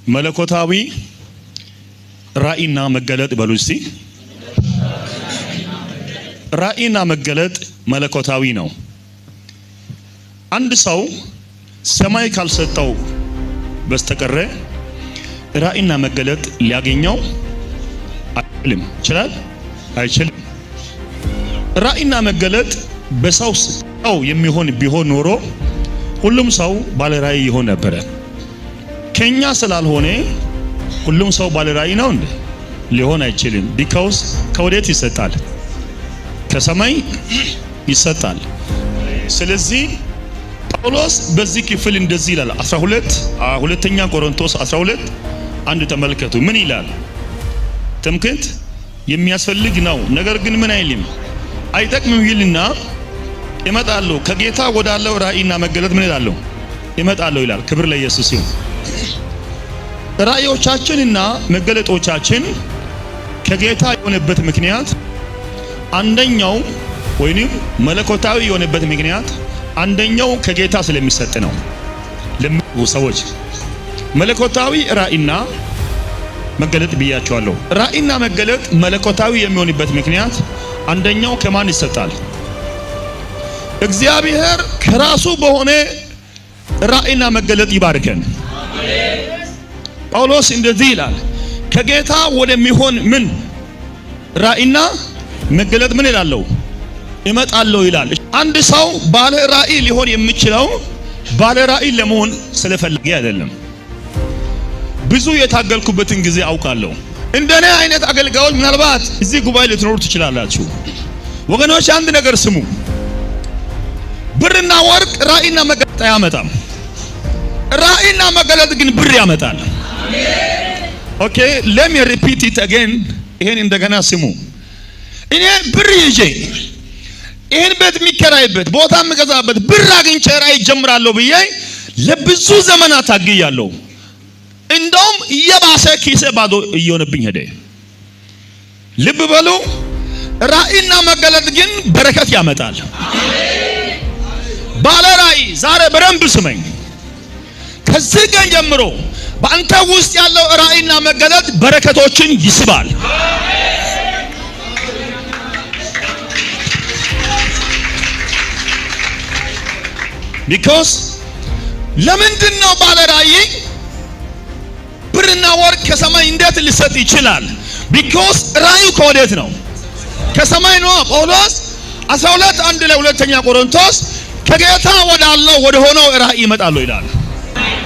መለኮታዊ ራእይና መገለጥ በሉ እስቲ። ራእይና መገለጥ መለኮታዊ ነው። አንድ ሰው ሰማይ ካልሰጠው በስተቀር ራእይና መገለጥ ሊያገኘው አይችልም። ይችላል? አይችልም። ራእይና መገለጥ በሰው የሚሆን ቢሆን ኖሮ ሁሉም ሰው ባለ ራእይ ይሆን ነበር። ከኛ ስላልሆነ ሁሉም ሰው ባለ ራእይ ነው እንዴ? ሊሆን አይችልም። ቢካውስ ከወዴት ይሰጣል? ከሰማይ ይሰጣል። ስለዚህ ጳውሎስ በዚህ ክፍል እንደዚህ ይላል። 12ኛ ቆሮንቶስ 12 አንድ ተመልከቱ። ምን ይላል? ትምክህት የሚያስፈልግ ነው፣ ነገር ግን ምን አይልም አይጠቅምም ይልና ይመጣሉ። ከጌታ ወዳለው ራእይና መገለጥ ምን ይላል? ይመጣሉ ይላል። ክብር ለኢየሱስ ይሁን። ራእዮቻችንና መገለጦቻችን ከጌታ የሆነበት ምክንያት አንደኛው ወይንም መለኮታዊ የሆነበት ምክንያት አንደኛው ከጌታ ስለሚሰጥ ነው። ለምኑ ሰዎች መለኮታዊ ራእይና መገለጥ ብያቸዋለሁ። ራእይና መገለጥ መለኮታዊ የሚሆንበት ምክንያት አንደኛው ከማን ይሰጣል? እግዚአብሔር ከራሱ በሆነ ራእይና መገለጥ ይባርከን። ጳውሎስ እንደዚህ ይላል፣ ከጌታ ወደሚሆን ምን ራእይና መገለጥ ምን ይላለው? ይመጣለው ይላል። አንድ ሰው ባለ ራእይ ሊሆን የሚችለው ባለ ራእይ ለመሆን ስለፈለገ አይደለም። ብዙ የታገልኩበትን ጊዜ አውቃለሁ። እንደኔ አይነት አገልጋዮች ምናልባት እዚህ ጉባኤ ልትኖሩ ትችላላችሁ። ወገኖች አንድ ነገር ስሙ። ብርና ወርቅ ራእይና መገለጥ አያመጣም። ራእይና መገለጥ ግን ብር ያመጣል። ኦኬ let me repeat it again። ይሄን እንደገና ስሙ። እኔ ብር ይዤ ይሄን ቤት የሚከራይበት ቦታ የምገዛበት ብር አግኝቼ ራእይ ጀምራለሁ ብዬ ለብዙ ዘመናት ታግያለሁ። እንደውም እየባሰ ኪሴ ባዶ እየሆነብኝ ሄደ። ልብ በሉ፣ ራእይና መገለጥ ግን በረከት ያመጣል። ባለ ራእይ ዛሬ በደንብ ስመኝ። ከዚህ ቀን ጀምሮ በአንተ ውስጥ ያለው ራእይና መገለጥ በረከቶችን ይስባል። ቢኮዝ ለምንድን ነው ባለ ራእይ ብርና ወርቅ ከሰማይ እንዴት ሊሰጥ ይችላል? ቢኮዝ ራእዩ ከወዴት ነው? ከሰማይ ነው። ጳውሎስ 12 አንድ ላይ ሁለተኛ ቆሮንቶስ ከጌታ ወዳለው ወደ ሆነው ራእይ ይመጣሉ ይላል።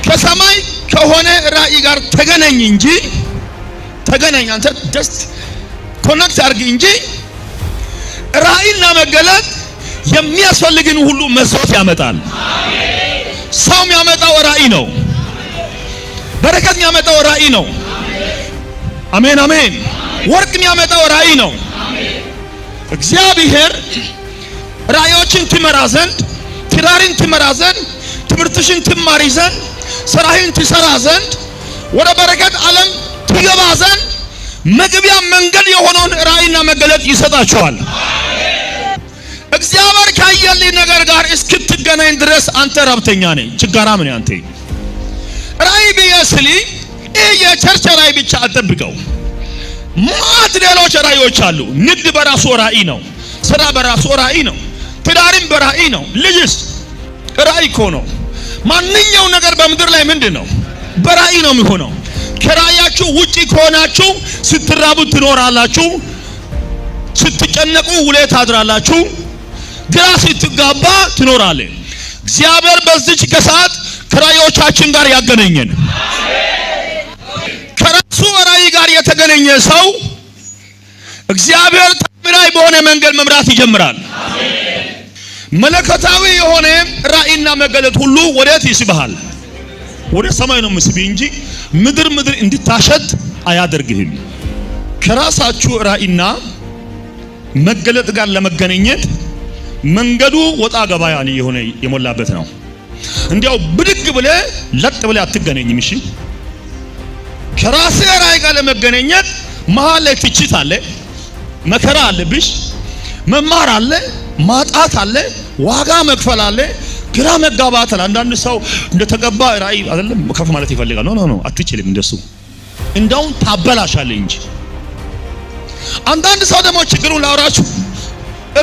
ከሰማይ ከሆነ ራእይ ጋር ተገናኝ እንጂ ተገናኝ፣ አንተ ጀስት ኮኔክት አድርግ እንጂ ራእይና መገለጥ የሚያስፈልግን ሁሉ መስዋዕት ያመጣል። ሰው የሚያመጣው ራእይ ነው። በረከት የሚያመጣው ራእይ ነው። አሜን አሜን። ወርቅ የሚያመጣው ራእይ ነው። እግዚአብሔር ራእዮችን ትመራ ዘንድ፣ ትዳርን ትመራ ዘንድ፣ ትምህርትሽን ትማሪ ዘንድ፣ ስራህን ትሰራ ዘንድ፣ ወደ በረከት ዓለም ትገባ ዘንድ መግቢያ መንገድ የሆነውን ራእይና መገለጥ ይሰጣቸዋል። እግዚአብሔር ካየልኝ ነገር ጋር እስክትገናኝ ድረስ አንተ ረብተኛ ነህ፣ ችጋራም ነህ አንተ። ራእይ ቢያስሊ የቸርች ራእይ ብቻ አጠብቀው። ማት ሌሎች ራእዮች አሉ። ንግድ በራሱ ራእይ ነው። ስራ በራሱ ራእይ ነው። ትዳርም በራእይ ነው። ልጅስ ራእይ እኮ ነው። ማንኛው ነገር በምድር ላይ ምንድን ነው? በራእይ ነው የሚሆነው። ከራእያችሁ ውጪ ከሆናችሁ ስትራቡ ትኖራላችሁ፣ ስትጨነቁ ውለ ታድራላችሁ፣ ግራ ስትጋባ ትኖራለህ። እግዚአብሔር በዚች ከሰዓት ከራእዮቻችን ጋር ያገናኘን። ከራሱ ራእይ ጋር የተገናኘ ሰው እግዚአብሔር ታምራዊ በሆነ መንገድ መምራት ይጀምራል። መለኮታዊ የሆነ ራእይና መገለጥ ሁሉ ወዴት ይስብሃል? ወደ ሰማይ ነው የሚስብህ እንጂ ምድር እንድታሸት አያደርግህም። ከራሳችሁ ራእይና መገለጥ ጋር ለመገናኘት መንገዱ ወጣ ገባ የሆነ የሞላበት ነው። እንዲያው ብድግ ብለህ ለጥ ብለህ አትገናኝም። እሺ፣ ከራስህ ራእይ ጋር ለመገናኘት መሀል ላይ ትችት አለ፣ መከራ አለብሽ፣ መማር አለ፣ ማጣት አለ፣ ዋጋ መክፈል አለ፣ ግራ መጋባት። አንዳንድ ሰው እንደተቀባ ራእይ አይደለም ከፍ ማለት ይፈልጋል። ኖ አትችልም እንደሱ፣ እንደው ታበላሻለህ እንጂ። አንዳንድ ሰው ደግሞ ችግሩን ላውራችሁ፣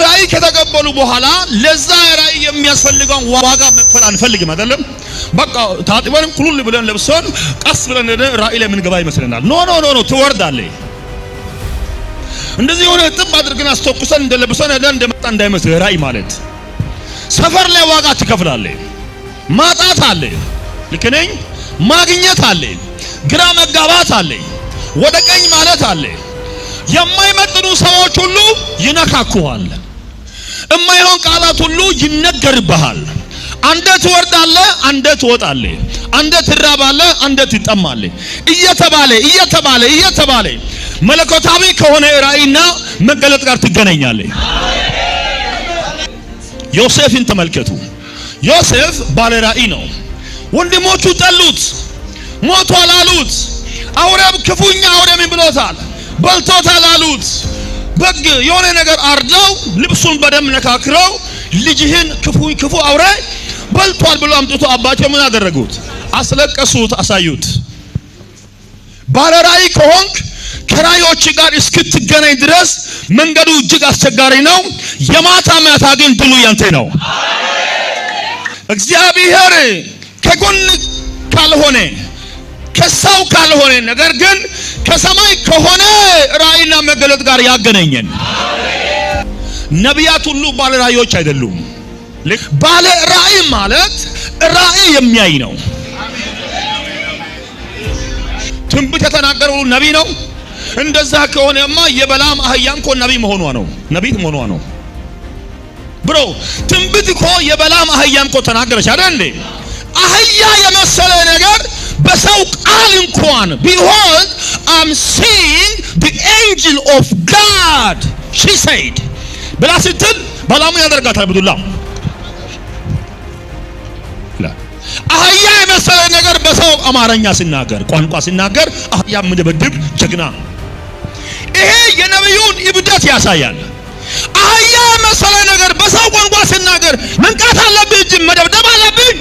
ራእይ ከተቀበሉ በኋላ ለዛ ራእይ የሚያስፈልገውን ዋጋ መክፈል አንፈልግም አይደለም። በቃ ታጥበን ኩሉል ብለን ለብሰን ቀስ ብለን ራእይ ላይ ምን ገባ ይመስለናል። ኖ ትወርዳለህ። እንደዚህ የሆነ ጥብ አድርገን አስተኩሰን እንደለብሰን እንደመጣ እንዳይመስል። ራእይ ማለት ሰፈር ላይ ዋጋ ትከፍላለህ። ማጣት አለ፣ ልክ ነኝ፣ ማግኘት አለ፣ ግራ መጋባት አለ፣ ወደ ቀኝ ማለት አለ። የማይመጥኑ ሰዎች ሁሉ ይነካኩሃል። የማይሆን ቃላት ሁሉ ይነገርብሃል። አንደ ትወርዳለህ፣ አንደ ትወጣለህ፣ አንደ ትራባለህ፣ አንደ ትጠማለህ እየተባለ መለኮታዊ ከሆነ ራእይና መገለጥ ጋር ትገናኛለህ። ዮሴፍን ተመልከቱ። ዮሴፍ ባለ ራእይ ነው። ወንድሞቹ ጠሉት፣ ሞቷል አሉት። አውሬም ክፉኛ አውሬ ምን ብሎታል? በልቶታል አሉት። በግ የሆነ ነገር አርደው ልብሱን በደም ነካክረው ልጅህን ክፉ አውሬ በልቷል ብሎ አምጥቶ አባቴው ምን አደረጉት? አስለቀሱት፣ አሳዩት። ባለ ራእይ ከሆንክ ከራእዮች ጋር እስክትገናኝ ድረስ መንገዱ እጅግ አስቸጋሪ ነው። የማታ ግን ድሉ ያንተ ነው። እግዚአብሔር ከጎን ካልሆነ ከሰው ካልሆነ ነገር ግን ከሰማይ ከሆነ ራእይና መገለጥ ጋር ያገናኘን። ነቢያት ሁሉ ባለ ራእዮች አይደሉም። ባለ ራእይ ማለት ራእይ የሚያይ ነው። ትንቢት የተናገረው ነቢይ ነው። እንደዛ ከሆነማ የበላም አህያ እንኳን ነቢይ መሆኗ ነው፣ ነቢይ መሆኗ ነው። ብሮ ትንቢት እኮ የበላም አህያም እኮ ተናገረች አይደል እንዴ? አህያ የመሰለ ነገር በሰው ቃል እንኳን ቢሆን I'm seeing the angel of God she said ብላ ስትል በላሙ ያደርጋታል ብዱላ። አህያ የመሰለ ነገር በሰው አማርኛ ሲናገር ቋንቋ ሲናገር አህያ ምድብድብ ጀግና። ይሄ የነብዩን እብደት ያሳያል። አህያ የመሰለ ነገር በሰው ቋንቋ ሲናገር መንቃት አለብህ እንጂ መደብደብ አለብህ።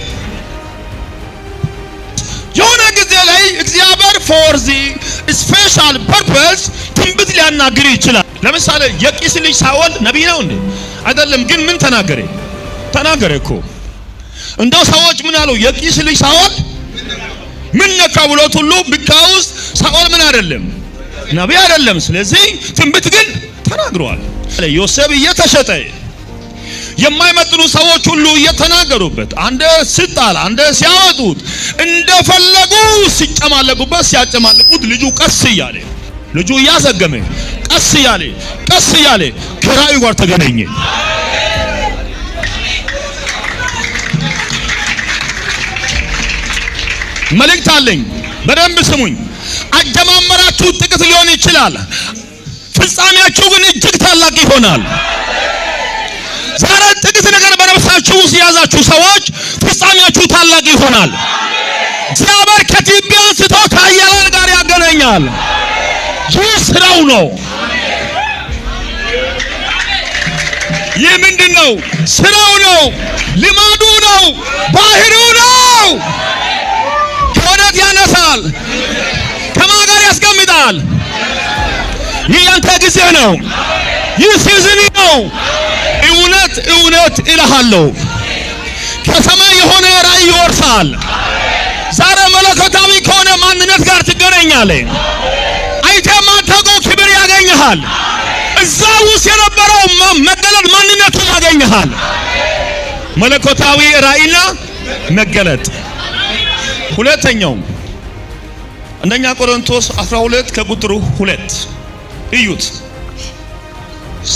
የሆነ ጊዜ ላይ እግዚአብሔር for the special purpose ትንቢት ሊያናግር ይችላል። ለምሳሌ የቂስ ልጅ ሳኦል ነቢይ ነው እንዴ? አይደለም። ግን ምን ተናገረ እኮ። እንደው ሰዎች ምን አሉ? የቂስ ልጅ ሳኦል ምን ነካው ብሎት ሁሉ ቢካውስ ሳኦል ምን አይደለም? ነቢይ አይደለም። ስለዚህ ትንቢት ግን ተናግሯል። ዮሴፍ እየተሸጠ የማይመጥኑ ሰዎች ሁሉ እየተናገሩበት፣ አንደ ሲጣል አንደ ሲያወጡት፣ እንደፈለጉ ሲጨማለቁበት ሲያጨማለቁት፣ ልጁ ቀስ እያለ ልጁ እያዘገመ ቀስ እያለ ከራእዩ ጋር ተገናኘ። መልእክት አለኝ፣ በደንብ ስሙኝ። አጀማመራችሁ ጥቂት ሊሆን ይችላል፣ ፍጻሜያችሁ ግን እጅግ ታላቅ ይሆናል። ዛሬ ጥቂት ነገር በነፍሳችሁ ውስጥ የያዛችሁ ሰዎች ፍጻሜያችሁ ታላቅ ይሆናል። እግዚአብሔር ከትቢያ አንስቶ ከኃያላን ጋር ያገናኛል። ይህ ስራው ነው። ይህ ምንድን ነው? ስራው ነው፣ ልማዱ ነው፣ ባህሪው ነው። ከወዴት ያነሳል? ከማን ጋር ያስቀምጣል? ይህ ያንተ ጊዜ ነው። ይህ ሲዝን ነው። እውነት እልሃለሁ ከሰማይ የሆነ ራእይ ይወርሳል። ዛሬ መለኮታዊ ከሆነ ማንነት ጋር ትገናኛለህ። አይተህ ማታውቀው ክብር ያገኝሃል። እዛ ውስጥ የነበረው መገለጥ ማንነቱ ያገኝሃል። መለኮታዊ ራእይና መገለጥ። ሁለተኛው አንደኛ ቆሮንቶስ 12 ከቁጥር 2 እዩት።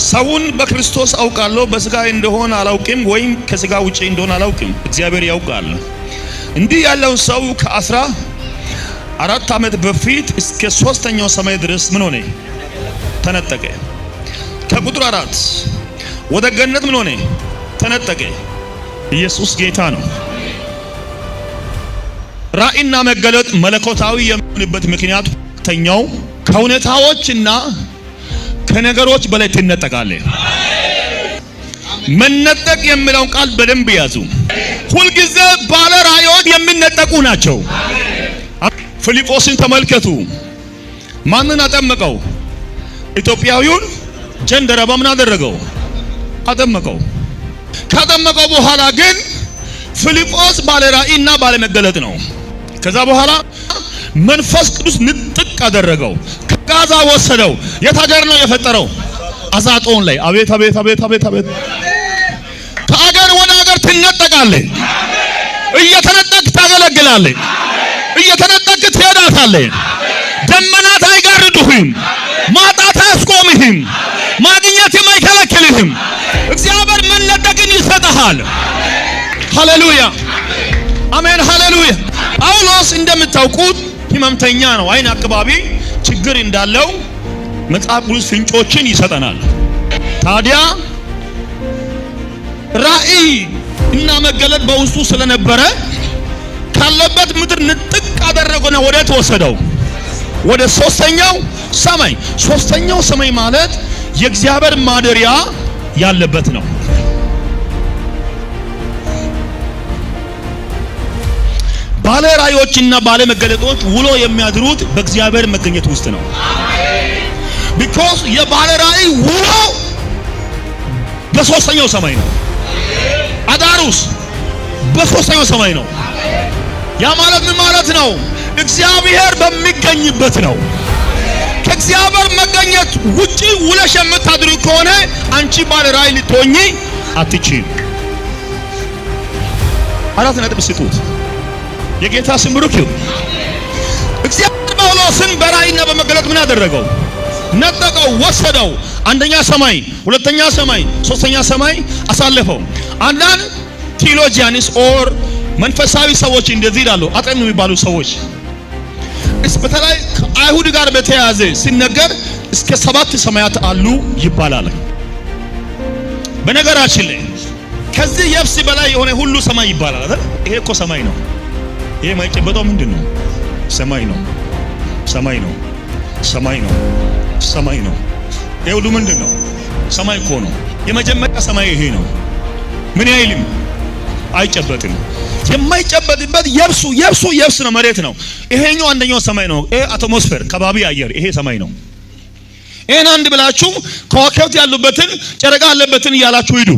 ሰውን በክርስቶስ አውቃለሁ፣ በስጋ እንደሆነ አላውቅም፣ ወይም ከስጋ ውጪ እንደሆነ አላውቅም፣ እግዚአብሔር ያውቃል። እንዲህ ያለው ሰው ከ14 ዓመት በፊት እስከ 3ኛው ሰማይ ድረስ ምን ሆነ? ተነጠቀ። ከቁጥር 4 ወደ ገነት ምን ሆነ? ተነጠቀ። ኢየሱስ ጌታ ነው። ራእይና መገለጥ መለኮታዊ የሚሆንበት ምክንያት ሁለተኛው ከሁኔታዎችና ከነገሮች በላይ ትነጠቃለህ። መነጠቅ የሚለውን ቃል በደንብ ያዙ። ሁልጊዜ ባለ ራእዮች የሚነጠቁ ናቸው። ፊልጶስን ተመልከቱ። ማንን አጠመቀው? ኢትዮጵያዊውን ጀንደረባ ምን አደረገው? አጠመቀው። ካጠመቀው በኋላ ግን ፊልጶስ ባለ ራእይና ባለ መገለጥ ነው። ከዛ በኋላ መንፈስ ቅዱስ ንጥቅ አደረገው። ከጋዛ ወሰደው። የት ሀገር ነው የፈጠረው? አዛጦን ላይ። አቤት አቤት አቤት አቤት አቤት! ከአገር ወደ አገር ትነጠቃለህ። እየተነጠቅ ታገለግላለህ። እየተነጠቅ ትሄዳታለህ። ደመናት አይጋርዱህም። ማጣት አያስቆምህም። ማግኘትም አይከለክልህም። እግዚአብሔር መነጠቅን ይሰጥሃል። ሃሌሉያ አሜን፣ ሃሌሉያ። ጳውሎስ እንደምታውቁት ሕመምተኛ ነው። አይን አካባቢ ችግር እንዳለው መጽሐፍ ቅዱስ ፍንጮችን ይሰጠናል። ታዲያ ራእይ እና መገለጥ በውስጡ ስለነበረ ካለበት ምድር ንጥቅ አደረገና ወደ ተወሰደው ወደ ሶስተኛው ሰማይ። ሶስተኛው ሰማይ ማለት የእግዚአብሔር ማደሪያ ያለበት ነው። ባለ ራእዮችና ባለ መገለጦች ውሎ የሚያድሩት በእግዚአብሔር መገኘት ውስጥ ነው። ቢኮዝ የባለ ራእይ ውሎ በሶስተኛው ሰማይ ነው። አዳሩስ በሶስተኛው ሰማይ ነው። ያ ማለት ምን ማለት ነው? እግዚአብሔር በሚገኝበት ነው። ከእግዚአብሔር መገኘት ውጪ ውለሽ የምታድሩ ከሆነ አንቺ ባለ ራእይ ልትሆኚ አትችይም። 4 ነጥብ ስጡት። የጌታ ስም ብሩክ ይሁን። እግዚአብሔር ጳውሎስን በራእይና በመገለጥ ምን አደረገው? ነጠቀው፣ ወሰደው። አንደኛ ሰማይ፣ ሁለተኛ ሰማይ፣ ሶስተኛ ሰማይ አሳለፈው። አንዳንድ ቴዎሎጂያንስ ኦር መንፈሳዊ ሰዎች እንደዚህ ይላሉ። አጠኑ የሚባሉ ሰዎች በተለይ ከአይሁድ ጋር በተያያዘ ሲነገር እስከ 7 ሰማያት አሉ ይባላል። በነገራችን ላይ ከዚህ የብስ በላይ የሆነ ሁሉ ሰማይ ይባላል አይደል? ይሄ እኮ ሰማይ ነው። ይሄ የማይጨበጠው ምንድን ነው? ሰማይ ነው። ሰማይ ነው። ሰማይ ነው። ሰማይ ነው። ይሄ ሁሉ ምንድን ነው? ሰማይ እኮ ነው። የመጀመሪያ ሰማይ ይሄ ነው። ምን ያይልም አይጨበጥም። የማይጨበጥበት የብሱ ነው፣ መሬት ነው። ይሄኛው አንደኛው ሰማይ ነው። ይሄ አትሞስፌር ከባቢ አየር፣ ይሄ ሰማይ ነው። ይሄን አንድ ብላችሁ ከዋክብት ያሉበትን ጨረቃ ያለበትን እያላችሁ ሂዱ።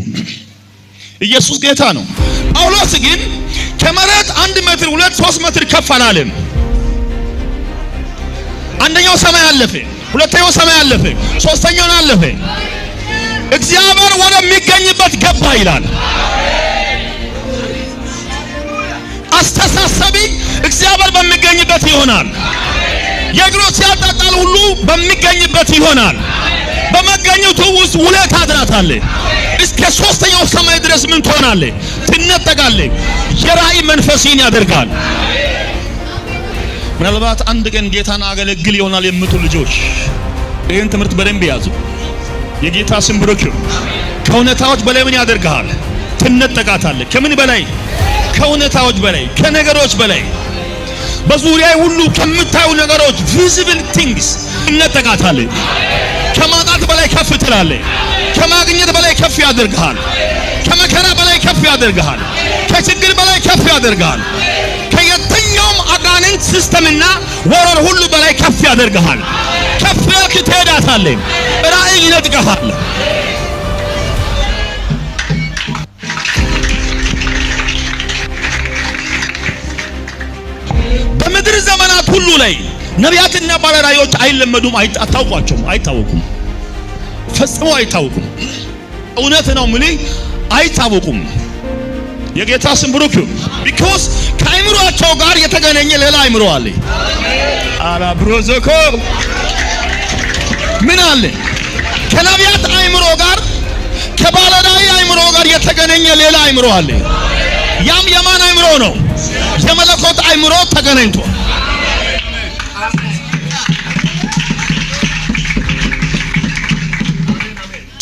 ኢየሱስ ጌታ ነው። ጳውሎስ ግን ከመሬት 1 ሜትር 2-3 ሜትር ከፍ አላለም። አንደኛው ሰማይ አለፈ፣ ሁለተኛው ሰማይ አለፈ፣ ሶስተኛውን አለፈ። እግዚአብሔር ወደሚገኝበት ገባ ይላል። አስተሳሰቢ እግዚአብሔር በሚገኝበት ይሆናል። የእግሮች ሲያጣጣል ሁሉ በሚገኝበት ይሆናል። በመገኘቱ ውስጥ ውለህ ታድራታለህ። እስከ ሶስተኛው ሰማይ ድረስ ምን ትሆናለህ? ትነጠቃለህ። የራእይ መንፈስን ያደርጋል። ምናልባት አንድ ቀን ጌታን አገለግል ይሆናል የምትሉ ልጆች ይህን ትምህርት በደንብ ያዙ። የጌታ ስም ብሩክ ይሁን። ከእውነታዎች በላይ ምን ያደርግሃል? ትነጠቃታለህ። ከምን በላይ? ከእውነታዎች በላይ፣ ከነገሮች በላይ፣ በዙሪያ ሁሉ ከምታዩ ነገሮች ቪዚብል ቲንግስ ትነጠቃታለህ። ከማጣት በላይ ከፍ ትላለህ። ከማግኘት በላይ ከፍ ያደርግሃል። ከመከራ በላይ ከፍ ያደርግሃል። ከችግር በላይ ከፍ ያደርግሃል። ከየትኛውም አጋንንት ሲስተምና ወረር ሁሉ በላይ ከፍ ያደርግሃል። ከፍ ያልክ ትሄዳታለህ። ራእይ ይነጥቀሃል። በምድር ዘመናት ሁሉ ላይ ነቢያትና ባለ ራእዮች አይለመዱም፣ አታውቋቸውም፣ አይታወቁም፣ ፈጽሞ አይታወቁም። እውነት ነው የምልህ፣ አይታወቁም። የጌታ ስም ብሩክ ይሁን። ቢኮዝ ከአይምሮአቸው ጋር የተገናኘ ሌላ አይምሮ አለ። አላ ብሮዘኮ ምን አለ? ከነቢያት አይምሮ ጋር ከባለ ራእይ አይምሮ ጋር የተገናኘ ሌላ አይምሮ አለ። ያም የማን አይምሮ ነው? የመለኮት አይምሮ ተገናኝቶ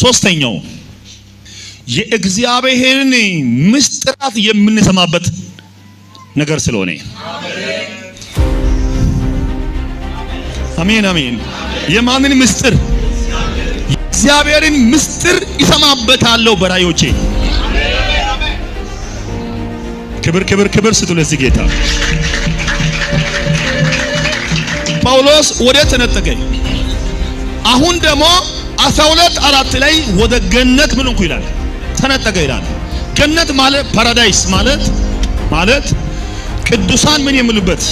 ሶስተኛው የእግዚአብሔርን ምስጢራት የምንሰማበት ነገር ስለሆነ አሜን አሜን። የማንን ምስጢር? የእግዚአብሔርን ምስጢር ይሰማበታለሁ በራእዮቼ። ክብር ክብር ክብር ስጡ ለዚህ ጌታ። ጳውሎስ ወደ ተነጠቀ። አሁን ደግሞ 12:4 ላይ ወደ ገነት ምን እንኩ ይላል? ተነጠቀ ይላል። ገነት ማለት ፓራዳይስ ማለት ቅዱሳን ምን የሚሉበት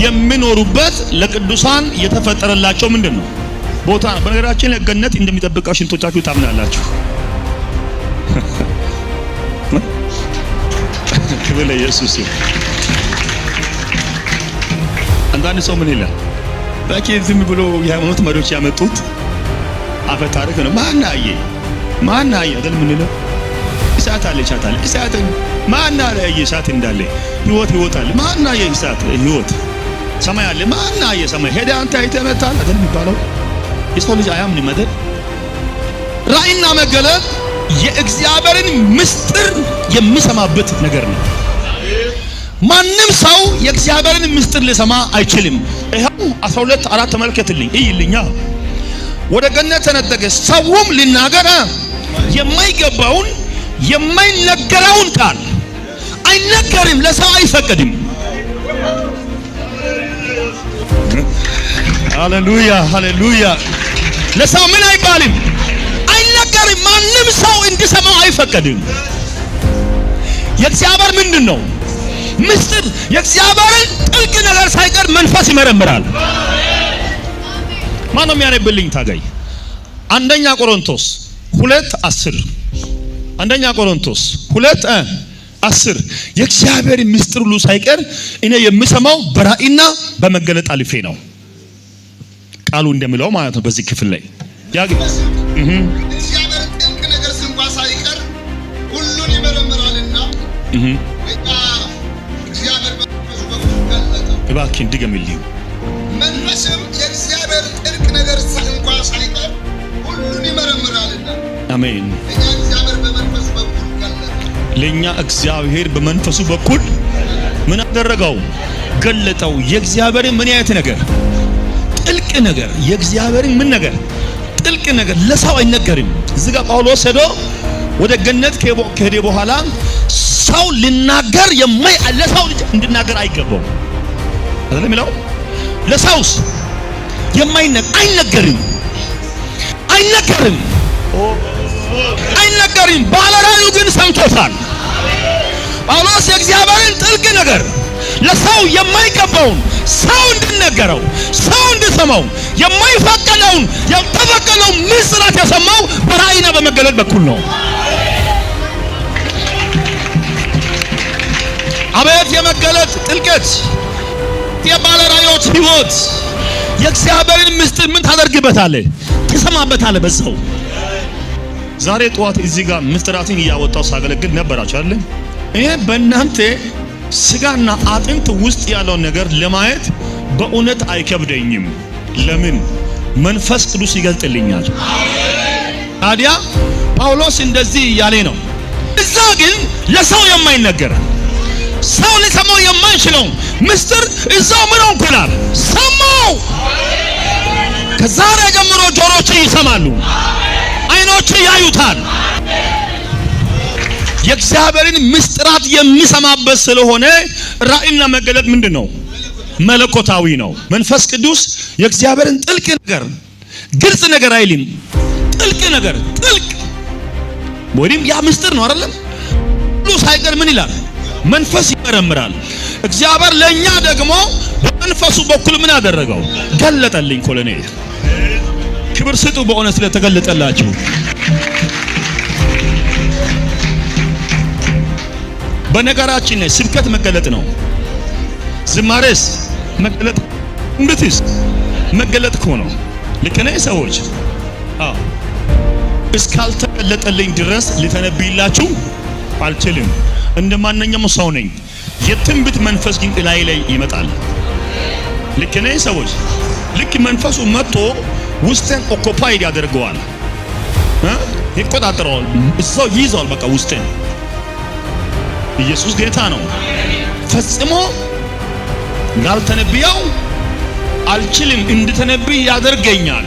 የሚኖሩበት ለቅዱሳን የተፈጠረላቸው ምንድነው ቦታ። በነገራችን ላይ ገነት እንደሚጠብቃችሁ ሽንቶቻችሁ ታምናላችሁ። ክብር ለኢየሱስ። አንዳንድ ሰው ምን ይላል? ባኪ ዝም ብሎ የሃይማኖት መሪዎች ያመጡት አፈ ታሪክ ነው። ማን አየ አይደል? ምን ይላል? እሳት አለ እሳት ማን አለ? እሳት እንዳለ ህይወት አለ። ማን አየ? እሳት ህይወት ሰማይ አለ። ማን አየ? ሰማይ ሄደ አንተ አይተህ መጣል አይደል የሚባለው? የሰው ልጅ አያምንም አይደል? ራእይና መገለጥ የእግዚአብሔርን ምስጢር የሚሰማበት ነገር ነው። ማንም ሰው የእግዚአብሔርን ምስጢር ሊሰማ አይችልም። ይሄው 12:4 ተመልከትልኝ፣ እይልኛ። ወደ ገነት ተነጠቀ። ሰውም ሊናገር የማይገባውን የማይነገረውን ቃል አይነገርም፣ ለሰው አይፈቀድም። ሃሌሉያ። ለሰው ምን አይባልም? አይነገርም። ማንም ሰው እንዲሰማው አይፈቀድም። የእግዚአብሔር ምንድነው ምስጢር? የእግዚአብሔርን ጥልቅ ነገር ሳይቀር መንፈስ ይመረምራል። ማን ነው የሚያነብልኝ? ታጋይ አንደኛ ቆሮንቶስ 2:10 አንደኛ ቆሮንቶስ 2:10 የእግዚአብሔር ምስጢር ሁሉ ሳይቀር እኔ የምሰማው በራእይና በመገለጥ አልፌ ነው። ቃሉ እንደሚለው ማለት ነው። በዚህ ክፍል ላይ እግዚአብሔር ጥልቅ ነገር እንኳን ሳይቀር ሁሉን ይመረምራልና እግዚአብሔር በመንፈሱ በኩል ገለጠው። እባክህ ድገምልኝ። መንፈስም የእግዚአብሔር ጥልቅ ነገር እንኳን ሳይቀር ሁሉን ይመረምራልና። አሜን። ለኛ እግዚአብሔር በመንፈሱ በኩል ምን አደረገው? ገለጠው። የእግዚአብሔር ምን አይነት ነገር? ጥልቅ ነገር። የእግዚአብሔር ምን ነገር? ጥልቅ ነገር ለሰው አይነገርም። እዚህ ጋር ጳውሎስ ሄዶ ወደ ገነት ከሄደ በኋላ ሰው ሊናገር ለሰው ልጅ እንድናገር አይገባው አይደል የሚለው? ለሰውስ አይነገርም። ባለራእዩ ግን ሰምቶታል። ጳውሎስ የእግዚአብሔርን ጥልቅ ነገር ለሰው የማይገባውን ሰው እንድነገረው ሰው እንድሰማው የማይፈቀደውን ያልተፈቀደውን ምስጢራት የሰማው በራእይና በመገለጥ በኩል ነው። አቤት የመገለጥ ጥልቀት! የባለራእዮች ሕይወት! የእግዚአብሔርን ምስጢር ምን ታደርግበታለህ? ትሰማበታለህ በዛው። ዛሬ ጠዋት እዚህ ጋር ምስጢራትን እያወጣው ሳገለግል ነበራችሁ አይደል? እኔ በእናንተ ስጋና አጥንት ውስጥ ያለውን ነገር ለማየት በእውነት አይከብደኝም። ለምን? መንፈስ ቅዱስ ይገልጥልኛል። ታዲያ ጳውሎስ እንደዚህ እያለ ነው። እዛ ግን ለሰው የማይነገር ሰው ሊሰማው የማይችለው ምስጢር እዛው ምን ሆንኩላል? ሰማው። ከዛሬ ጀምሮ ጆሮች ይሰማሉ፣ አይኖች ያዩታል። የእግዚአብሔርን ምስጢራት የሚሰማበት ስለሆነ ራእይና መገለጥ ምንድነው? መለኮታዊ ነው። መንፈስ ቅዱስ የእግዚአብሔርን ጥልቅ ነገር ግልጽ ነገር አይልም። ጥልቅ ነገር ወይም ያ ምስጢር ነው አይደለም? ሁሉ ሳይቀር ምን ይላል? መንፈስ ይመረምራል። እግዚአብሔር ለኛ ደግሞ በመንፈሱ በኩል ምን አደረገው? ገለጠልኝ። ኮሎኔ ክብር ስጡ በእውነት ስለተገለጠላችሁ። በነገራችን ላይ ስብከት መገለጥ ነው። ዝማሬስ መገለጥ፣ እንድትስ መገለጥ እኮ ነው። ልክ ነኝ ሰዎች? አዎ። እስካልተገለጠልኝ ድረስ ልተነብይላችሁ አልችልም። እንደማንኛውም ሰው ነኝ። የትንቢት መንፈስ ግን ላይ ይመጣል። ልክ ነኝ ሰዎች? ልክ መንፈሱ መጥቶ ውስጤን ኦኮፓይድ ያደርገዋል፣ ይቆጣጠረዋል፣ እዛው ይይዘዋል። በቃ ውስጤን። ኢየሱስ ጌታ ነው። ፈጽሞ እንዳልተነብየው አልችልም፣ እንድተነብይ ያደርገኛል።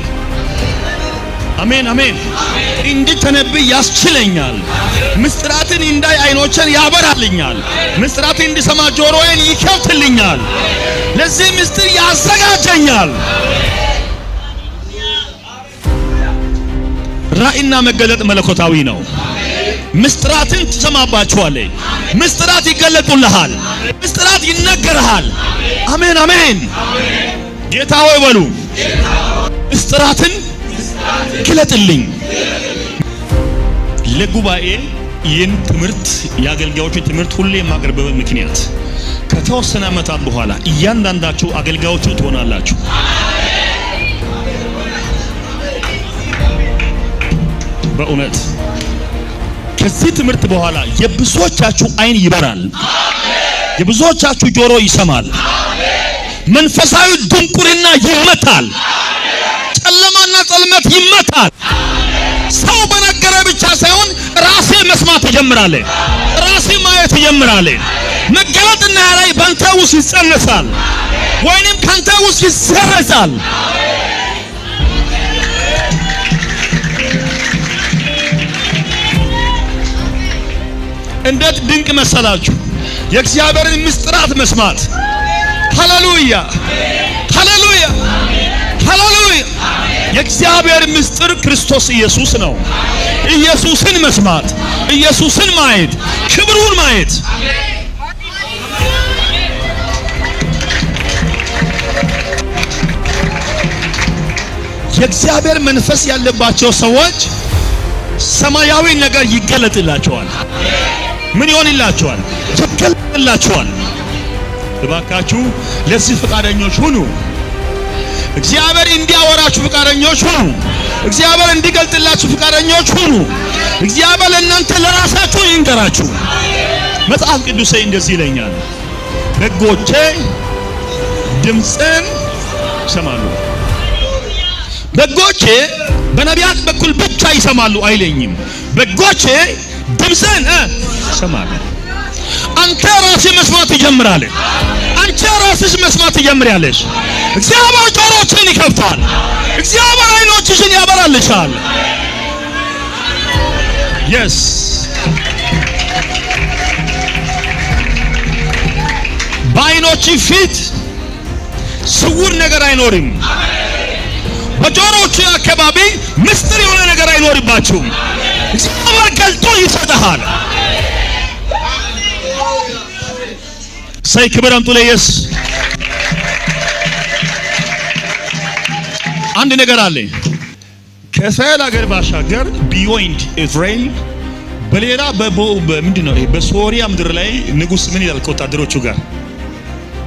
አሜን አሜን። እንድተነብይ ያስችለኛል። ምስጢራትን እንዳይ አይኖችን ያበራልኛል። ምስጢራትን እንድሰማ ጆሮዬን ይከፍትልኛል። ለዚህ ምስጢር ያዘጋጀኛል። ራእይና መገለጥ መለኮታዊ ነው። ምስጢራትን ትሰማባቸዋለህ። ምስጢራት ይገለጡልሃል። ምስጢራት ይነገርሃል። አሜን አሜን። ጌታ ሆይ በሉ፣ ምስጢራትን ግለጥልኝ። ለጉባኤ ይህን ትምህርት የአገልጋዮችን ትምህርት ሁሌ የማቀርብበት ምክንያት ከተወሰነ ዓመታት በኋላ እያንዳንዳችሁ አገልጋዮቹ ትሆናላችሁ። በእውነት ከዚህ ትምህርት በኋላ የብዙዎቻችሁ አይን ይበራል። የብዙዎቻችሁ ጆሮ ይሰማል። መንፈሳዊ ድንቁርና ይመታል። ጨለማና ጸልመት ይመታል። ሰው በነገረ ብቻ ሳይሆን ራሴ መስማት ትጀምራለህ። ራሴ ማየት ትጀምራለህ። መገለጥና ራእይ ባንተ ውስጥ ይጸነሳል ወይንም ካንተ ውስጥ ይሰረዛል። እንዴት ድንቅ መሰላችሁ የእግዚአብሔርን ምስጢራት መስማት። ሃሌሉያ ሃሌሉያ ሃሌሉያ። የእግዚአብሔር ምስጢር ክርስቶስ ኢየሱስ ነው። ኢየሱስን መስማት፣ ኢየሱስን ማየት፣ ክብሩን ማየት። የእግዚአብሔር መንፈስ ያለባቸው ሰዎች ሰማያዊ ነገር ይገለጥላቸዋል። ምን ይሆንላቸዋል? ይገለጥላቸዋል። እባካችሁ ለዚህ ፈቃደኞች ሁኑ። እግዚአብሔር እንዲያወራችሁ ፈቃደኞች ሁኑ። እግዚአብሔር እንዲገልጥላችሁ ፈቃደኞች ሁኑ። እግዚአብሔር ለእናንተ ለራሳችሁ ይንገራችሁ። መጽሐፍ ቅዱስ እንደዚህ ይለኛል፣ በጎቼ ድምፅን ይሰማሉ። በጎቼ በነቢያት በኩል ብቻ ይሰማሉ አይለኝም። በጎቼ ድምፅን ይሰማሉ። አንተ ራስህ መስማት ትጀምራለህ። አንቺ ራስሽ መስማት ትጀምሪያለሽ። እግዚአብሔር ጆሮችን ይከፍታል። እግዚአብሔር አይኖችሽን ያበራልሻል። yes በአይኖች ፊት ስውር ነገር አይኖርም። በጆሮች አካባቢ ምስጢር የሆነ ነገር አይኖርባችሁም። እግዚአብሔር ገልጦ ይሰጥሃል። ሳይ ክብር አምጡ ለኢየሱስ። አንድ ነገር አለ። ከእስራኤል ሀገር ባሻገር ቢዮንድ እስራኤል በሌላ ምንድነው በሶሪያ ምድር ላይ ንጉስ ምን ይላል? ከወታደሮቹ ጋር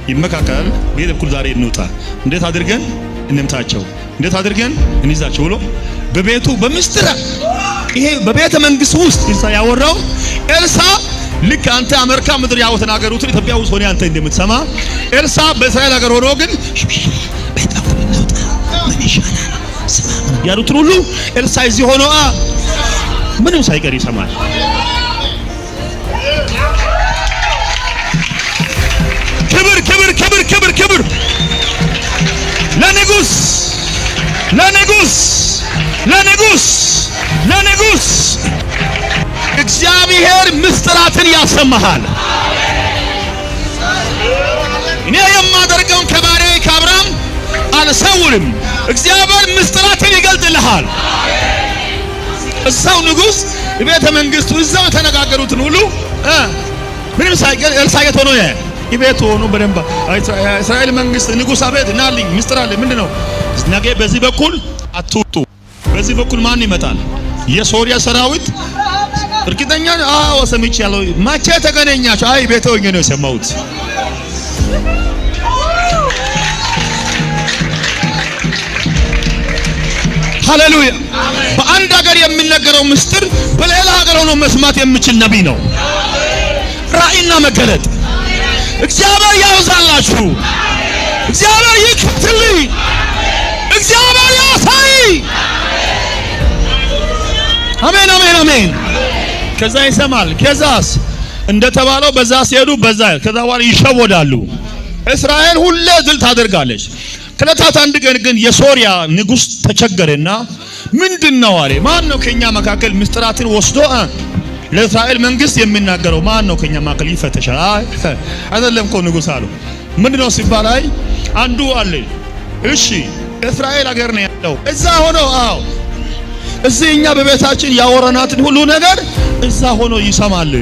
ይመካከራል። በየት በኩል ዛሬ እንውጣ፣ እንዴት አድርገን እንምታቸው፣ እንዴት አድርገን እንይዛቸው ብሎ በቤቱ በምስጢር ይሄ በቤተ መንግስት ውስጥ ያወራው ኤልሳ ልክ አንተ አሜሪካ ምድር ያው ተናገሩትን ኢትዮጵያ ውስጥ ሆነ አንተ እንደምትሰማ ኤልሳ በእስራኤል ሀገር ሆኖ ግን ቤት በኩል እንውጣ ምን ይሻላል ስማ ያሉትን ሁሉ ኤልሳ እዚህ ሆኖ ምንም ሳይቀር ይሰማል። ክብር ክብር ክብር ክብር ክብር ለንጉስ ለንጉስ ለንጉስ ለንጉስ። እግዚአብሔር ምስጢራትን ያሰማሃል። እኔ የማደርገውን ከባሪያዬ ከአብርሃም አልሰውርም። እግዚአብሔር ምስጢራትን ይገልጥልሃል። እዛው ንጉስ ቤተ መንግስቱ እዛው የተነጋገሩትን ሁሉ ምንም ሳይቀር ኤልሳዕ ሆኖ ይቤት ሆኖ በደንብ እስራኤል መንግስት ንጉስ አቤት ናልኝ ምስጢር አለ። ምንድነው? ነገ በዚህ በኩል አትውጡ። በዚህ በኩል ማን ይመጣል? የሶሪያ ሰራዊት። እርግጠኛ ሰምቻለሁ። መቼ ተገናኛችሁ? አይ ቤት ሆኜ ነው የሰማሁት። ሃሌሉያ። በአንድ ሀገር የሚነገረው ምስጢር በሌላ ሀገር ሆኖ መስማት የሚችል ነቢይ ነው። ራእይና መገለጥ እግዚአብሔር ያውዛላችሁ። እግዚአብሔር ይክትልኝ። እግዚአብሔር ያሳይ። አሜን አሜን አሜን። ከዛ ይሰማል። ከዛስ እንደተባለው በዛ ሲሄዱ በዛ ከዛ በኋላ ይሸወዳሉ። እስራኤል ሁሌ ድል ታደርጋለች። ከዕለታት አንድ ቀን ግን የሶሪያ ንጉስ ተቸገረና ምንድነው አለ። ማን ነው ከኛ መካከል ምስጢራትን ወስዶ ለእስራኤል መንግስት የሚናገረው? ማን ነው ከኛ መካከል ይፈተሻል? አይደለም እኮ ንጉሥ አለው። ምንድነው ሲባል አይ አንዱ አለ። እሺ እስራኤል ሀገር ነው ያለው። እዛ ሆኖ እዚህ እኛ በቤታችን ያወራናትን ሁሉ ነገር እዛ ሆኖ ይሰማል።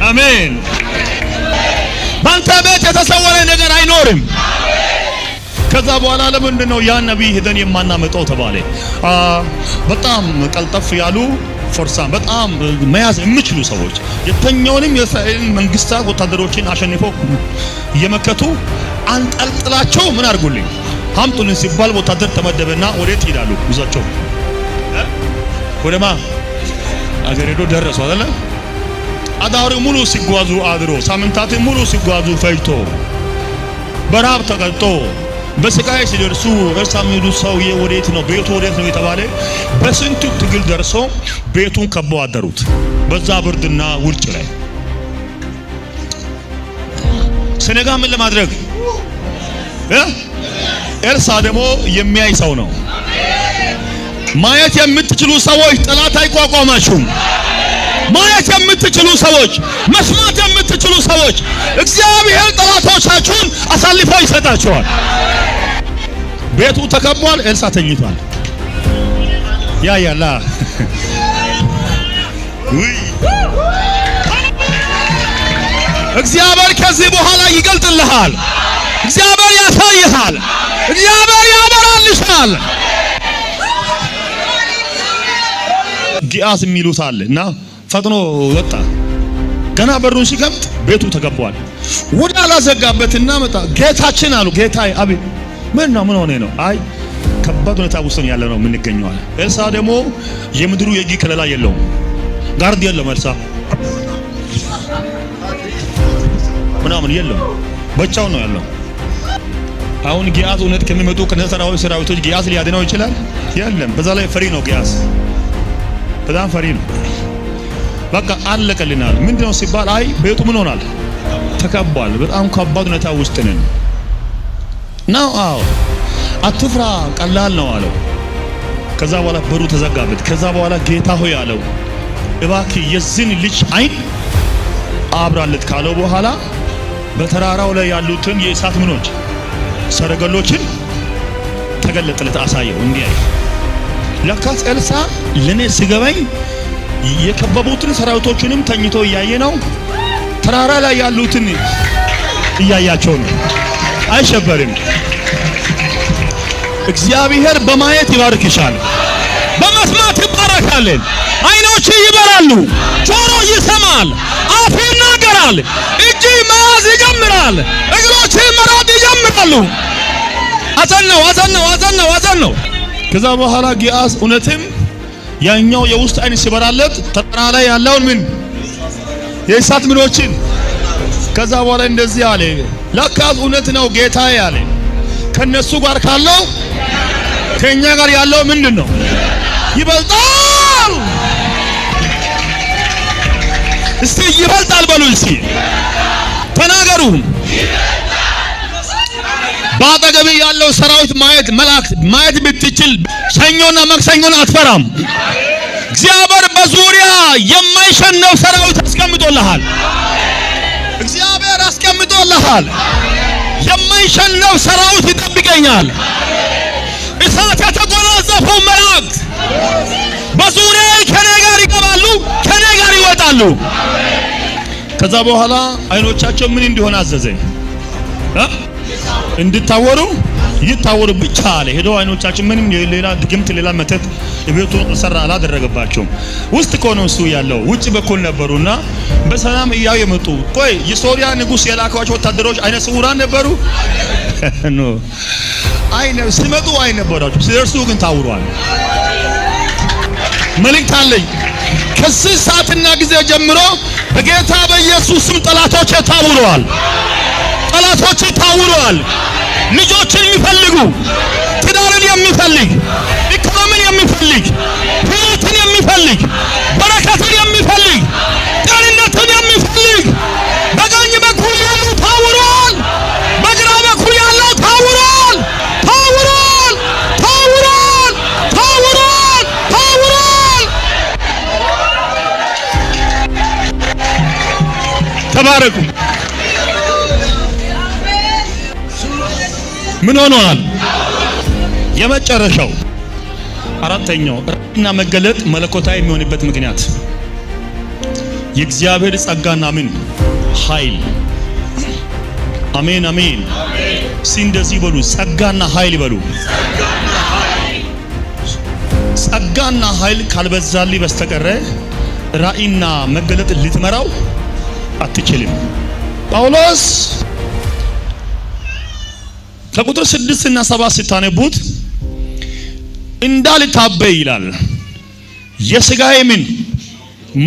አሜን። ባንተ ቤት የተሰወረ ነገር አይኖርም። ከዛ በኋላ ለምንድነው ያ ነብይ ሄደን የማናመጣው ተባለ። በጣም ቀልጠፍ ያሉ ፎርሳን በጣም መያዝ የሚችሉ ሰዎች የተኛውንም የእስራኤል መንግስታት ወታደሮችን አሸንፈው እየመከቱ አንጠልጥላቸው ምን አድርጉልኝ አምጡልን ሲባል ወታደር ተመደበና ወዴት ይላሉ? ጉዟቸው ወደማ አገር ሄዶ ደረሱ አይደለ? አዳሩ ሙሉ ሲጓዙ አድሮ ሳምንታት ሙሉ ሲጓዙ ፈጅቶ በራብ ተቀጥቶ በስቃይ ሲደርሱ እርሳሚዱ ሰውዬ ወዴት ነው ቤቱ ወዴት ነው የተባለ በስንቱ ትግል ደርሶ ቤቱን ከበው አደሩት በዛ ብርድና ውርጭ ላይ። ስነጋ ምን ለማድረግ ኤልሳ ደግሞ የሚያይ ሰው ነው። ማየት የምትችሉ ሰዎች ጠላት አይቋቋማችሁም። ማየት የምትችሉ ሰዎች፣ መስማት የምትችሉ ሰዎች እግዚአብሔር ጠላቶቻችሁን አሳልፎ ይሰጣቸዋል። ቤቱ ተከቧል። ኤልሳ ተኝቷል። ያያላ እግዚአብሔር ከዚህ በኋላ ይገልጥልሃል። እግዚአብሔር ያሳይሃል። እግዚአብሔር ያበራልሻል። ጊያዝ የሚሉት አለና ፈጥኖ ወጣ። ገና በሩን ሲከፍት ቤቱ ተከቧል። ወደ አላዘጋበትና መጣ። ጌታችን አሉ። ጌታዬ አቤት። ምን ነው? ምን ሆነ ነው? አይ ከባድ ሁኔታ ውስጥ ያለ ነው የምንገኘው አለ። ኤልሳ ደግሞ የምድሩ የእጅ ከለላ የለውም፣ ጋርድ የለውም። ኤልሳ ምናምን የለም፣ ብቻውን ነው ያለው። አሁን ጊያዝ እውነት ከሚመጡ ከነሰራዊ ሰራዊቶች ጊያዝ ሊያድነው ይችላል? የለም። በዛ ላይ ፈሪ ነው ጊያዝ፣ በጣም ፈሪ ነው። በቃ አለቀልናል። ምንድነው ሲባል አይ ቤቱ ምን ሆናል? ተከቧል። በጣም ከባድ ሁኔታ ውስጥ ነን ነው። አትፍራ ቀላል ነው አለው። ከዛ በኋላ በሩ ተዘጋበት። ከዛ በኋላ ጌታ ሆይ አለው እባክህ የዚህን ልጅ አይን አብራለት ካለው በኋላ በተራራው ላይ ያሉትን የእሳት ምኖች ሰረገሎችን ተገለጠለት፣ አሳየው እንዲያይ። ለካስ ኤልሳ ለኔ ሲገባኝ የከበቡትን ሰራዊቶችንም ተኝቶ እያየ ነው። ተራራ ላይ ያሉትን እያያቸው ነው። አይሸበርም። እግዚአብሔር በማየት ይባርክሻል፣ በመስማት ይባረካለን። አይኖች ይበራሉ፣ ጆሮ ይሰማል፣ አፍ ይናገራል፣ እጅ መያዝ ይጀምራል፣ እግሮች መራድ ይጀምራሉ። አዘን ነው። ከዛ በኋላ ጊያዝ እውነትም ያኛው የውስጥ አይን ሲበራለት ተራራ ላይ ያለውን ምን የእሳት ምኖችን ከዛ በኋላ እንደዚህ አለ፣ ለካስ እውነት ነው ጌታዬ አለ። ከነሱ ጋር ካለው ከኛ ጋር ያለው ምንድነው? ይበልጣል። እስቲ ይበልጣል በሉ። እስቲ ተናገሩ። ባጠገብ ያለው ሰራዊት ማየት መላእክት ማየት ብትችል ሰኞና መክሰኞን አትፈራም። እግዚአብሔር በዙሪያ የማይሸነፍ ሰራዊት አስቀምጦልሃል። እግዚአብሔር አስቀምጦልሃል። የማይሸነፍ ሰራዊት ይጠብቀኛል። እሳት የተጎናጸፉ መላእክት በዙሪያ ከኔ ጋር ይገባሉ፣ ከኔ ጋር ይወጣሉ። ከዛ በኋላ አይኖቻቸው ምን እንዲሆን አዘዘኝ? እንድታወሩ ይታወሩ ብቻ አለ። ሄዶ አይኖቻችን ምንም ሌላ ድግምት ሌላ መተት ቤቱ ሰራ አላደረገባቸውም። ውስጥ ኮኖ እሱ ያለው ውጭ በኩል ነበሩና በሰላም እያው የመጡ ቆይ የሶሪያ ንጉስ የላካቸው ወታደሮች አይነ ስውራን ነበሩ ኖ አይነ ሲመጡ አይነበራቸው ሲደርሱ ግን ታውሯል። መልእክት አለኝ። ከዚህ ሰዓትና ጊዜ ጀምሮ በጌታ በኢየሱስ ስም ጠላቶች ታውረዋል። ጠላቶች ታውረዋል። ልጆችን የሚፈልጉ ትዳርን የሚፈልግ ኢኮኖሚን የሚፈልግ ህይወትን የሚፈልግ በረከትን የሚፈልግ ተባረኩ። ምን ሆነዋል? የመጨረሻው አራተኛው ራእይና መገለጥ መለኮታዊ የሚሆንበት ምክንያት የእግዚአብሔር ጸጋና ምን ኃይል። አሜን አሜን። እንደዚህ በሉ፣ ጸጋና ኃይል በሉ። ጸጋና ኃይል ካልበዛልኝ በስተቀረ ራእይና መገለጥ ልትመራው አትችልም። ጳውሎስ ከቁጥር 6 እና 7 ስታነቡት እንዳልታበይ ይላል። የሥጋዬ ምን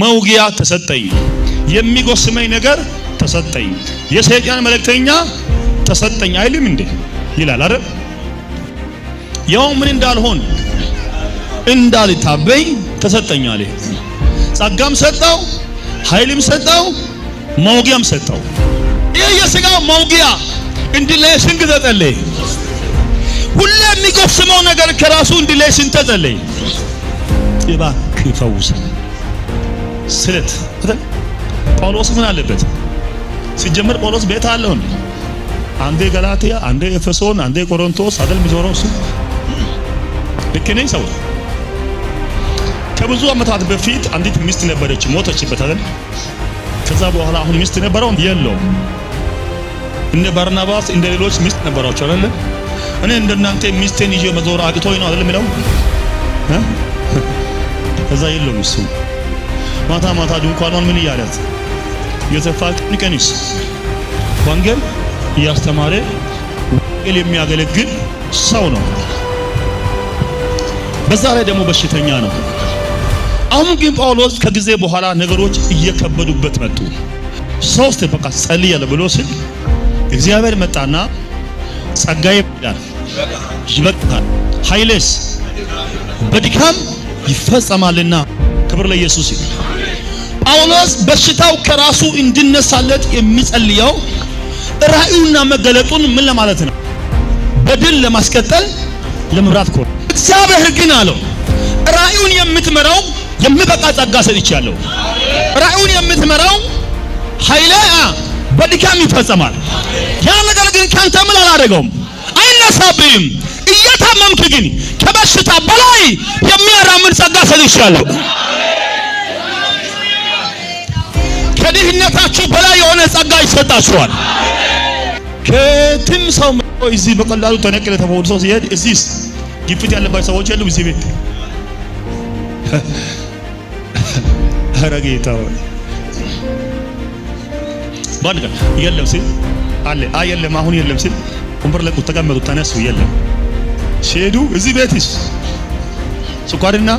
መውጊያ ተሰጠኝ፣ የሚጎስመኝ ነገር ተሰጠኝ፣ የሰይጣን መልእክተኛ ተሰጠኝ አይልም እንዴ ይላል አይደል? ያው ምን እንዳልሆን እንዳልታበይ ተሰጠኝ አለ። ጸጋም ሰጠው፣ ኃይልም ሰጠው፣ መውጊያም ሰጠው። ይህ የሥጋው መውጊያ እንዲለይ ስንት ተጸለየ? ሁሌ የሚጎስመው ነገር ከራሱ እንዲለይ ስንት ተጸለየ? እባክህ ፈውሰኝ ስለት ጳውሎስ ምን አለበት? ሲጀመር ጳውሎስ ቤት አለው እንዴ? አንዴ ገላትያ፣ አንዴ ኤፌሶን፣ አንዴ ቆሮንቶስ አይደል የሚዞረው እሱ? ልክ ነኝ ሰው? ከብዙ ዓመታት በፊት አንዲት ሚስት ነበረች፣ ሞተችበት አይደል? ከዛ በኋላ አሁን ሚስት ነበረው የለውም። እንደ ባርናባስ እንደ ሌሎች ሚስት ነበራቸው አይደል? እኔ እንደናንተ ሚስቴን ይዤ መዞር አቅቶኝ ነው አይደል የሚለው? ከዛ የለውም እሱ ማታ ማታ ድንኳኗን ምን እያለት የተፋ ቀንቀንስ ወንጌል እያስተማረ ወንጌል የሚያገለግል ሰው ነው። በዛ ላይ ደግሞ በሽተኛ ነው። አሁን ግን ጳውሎስ ከጊዜ በኋላ ነገሮች እየከበዱበት መጡ። ሶስት በቃ ጸልያለሁ ብሎ ሲል እግዚአብሔር መጣና ጸጋዬ ይበቃል፣ ኃይልስ በድካም ይፈጸማልና። ክብር ለኢየሱስ ይሁን። ጳውሎስ በሽታው ከራሱ እንዲነሳለት የሚጸልየው ራእዩና መገለጡን ምን ለማለት ነው? በድል ለማስቀጠል ለመብራት ኮ እግዚአብሔር ግን አለው ራእዩን የምትመራው የሚበቃ ጸጋ ሰጥቻለሁ። ራእዩን የምትመራው ኃይለ በድካም ይፈጸማል። ያ ነገር ግን ካንተ ምን አላደረገውም፣ አይነሳብህም። እየታመምክ ግን ከበሽታ በላይ የሚያራምድ ጸጋ ሰጥቻለሁ። ከድህነታችሁ በላይ የሆነ ጸጋ ይሰጣችኋል። ከትም ሰው እዚህ በቀላሉ ተነቅለ ተፈውሶ ሲሄድ እዚህስ ግፊት ያለባቸው ሰዎች የሉም እዚህ ቤት? ኧረ ጌታ ሆይ ባንጋ የለም ሲል አለ የለም አሁን የለም ሲል ወንበር ላይ ተቀመጡ ተነሱ የለም ሲሄዱ እዚህ ቤትስ ስኳርና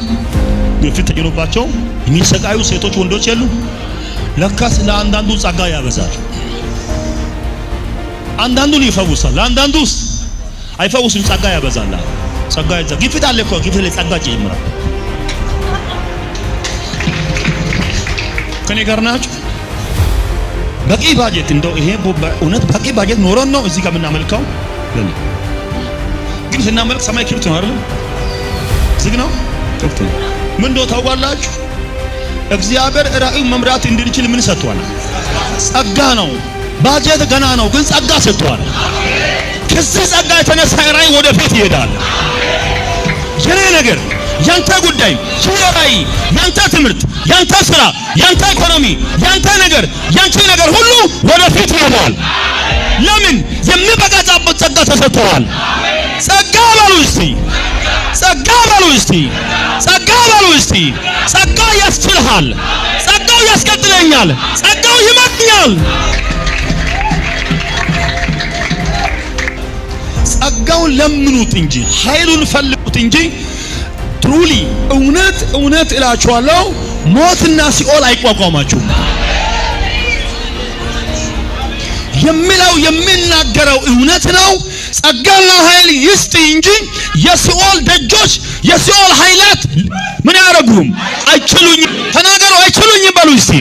ግፊት ተጭኖባቸው የሚሰቃዩ ሴቶች ወንዶች የሉ? ለካስ ለአንዳንዱ ጸጋ ያበዛል፣ አንዳንዱን ይፈውሳል፣ ለአንዳንዱስ አይፈውስም። ጸጋ ያበዛል። ጸጋ ይዛ ግፊት አለ እኮ ግፊት ላይ ጸጋ ይጨምራል። ከኔ ጋር ናችሁ? በቂ ባጀት እንደው ይሄ እውነት በቂ ባጀት ኖሮን ነው እዚህ ጋር የምናመልከው። ግን ስናመልክ ሰማይ ክፍት ነው አይደል? ዝግ ነው ክፍት ነው። ምን እንደው ታውቃላችሁ? እግዚአብሔር ራእዩን መምራት እንድንችል ምን ሰጥቷል? ጸጋ ነው። ባጀት ገና ነው፣ ግን ጸጋ ሰጥቷል። ከዚህ ጸጋ የተነሳ ራእይ ወደፊት ይሄዳል። የኔ ነገር ያንተ ጉዳይ ራእይ፣ ያንተ ትምህርት፣ ያንተ ስራ፣ ያንተ ኢኮኖሚ፣ ያንተ ነገር፣ ያንቺ ነገር ሁሉ ወደፊት ይሄዳል። ለምን? የሚበቃበት ጸጋ ተሰጥቷል። ጸጋ በሉ እስቲ፣ ጸጋ በሉ እስቲ፣ ጸጋ በሉ እስቲ። ጸጋ ያስችልሃል፣ ጸጋው ያስቀጥለኛል፣ ጸጋው ይመጣኛል። ጸጋውን ለምኑት እንጂ ኃይሉን ፈልጉት እንጂ ትሩሊ እውነት እውነት እላችኋለሁ ሞትና ሲኦል አይቋቋማችሁም። የሚለው የሚናገረው እውነት ነው። ጸጋና ኃይል ይስጥ እንጂ የሲኦል ደጆች የሲኦል ኃይላት ምን ያደርጉም? አይችሉኝም። ተናገሩ፣ አይችሉኝም በሉ እስቲ።